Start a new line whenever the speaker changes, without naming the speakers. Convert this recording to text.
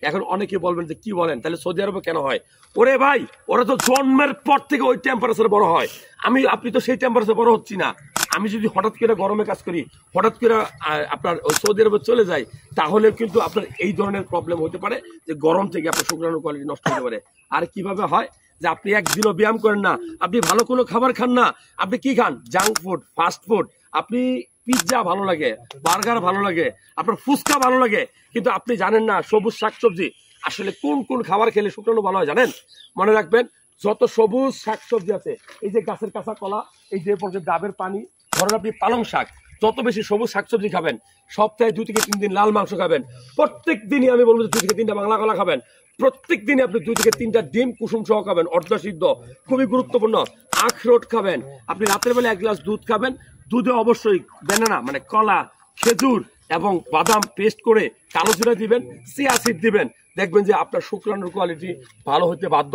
এখন অনেকে বলবেন যে কি বলেন, তাহলে সৌদি আরবে কেন হয়? ওরে ভাই, ওরা তো জন্মের পর থেকে ওই টেম্পারেচারে বড় হয়। আপনি তো সেই টেম্পারেচারে বড় হচ্ছি না। আমি যদি হঠাৎ করে গরমে কাজ করি, হঠাৎ করে আপনার ওই সৌদি আরবে চলে যাই, তাহলে কিন্তু আপনার এই ধরনের প্রবলেম হতে পারে যে গরম থেকে আপনার শুক্রাণুর কোয়ালিটি নষ্ট হতে পারে। আর কিভাবে হয়? যে আপনি একদিনও ব্যায়াম করেন না, আপনি ভালো কোনো খাবার খান না, আপনি কি খান? Junk food, fast food. আপনি পিৎজা ভালো লাগে, বার্গার ভালো লাগে, আপনার ফুচকা ভালো লাগে, কিন্তু আপনি জানেন না সবুজ শাকসবজি আসলে কোন কোন খাবার খেলে শুক্রাণু ভালো হয় জানেন? মনে রাখবেন, যত সবুজ শাকসবজি আছে, এই যে গাছের কাঁচা কলা, এই যে ডাবের পানি, ধরেন আপনি পালং শাক, যত বেশি সবুজ শাকসবজি খাবেন, সপ্তাহে 2 থেকে 3 দিন লাল মাংস খাবেন, প্রত্যেক দিনই আমি বলবো 2 থেকে 3টা বাংলা কলা খাবেন, প্রত্যেক দিনে আপনি 2 থেকে 3টা ডিম কুসুম সহ খাবেন, অর্ধ সিদ্ধ, খুবই গুরুত্বপূর্ণ। আখরোট খাবেন, আপনি রাতের বেলা 1 গ্লাস দুধ খাবেন, দুধে অবশ্যই ব্যানানা মানে কলা, খেজুর এবং বাদাম পেস্ট করে কালো জিরা দিবেন, চিয়া সিড দিবেন, দেখবেন যে আপনার শুক্রাণুর কোয়ালিটি ভালো হতে বাধ্য।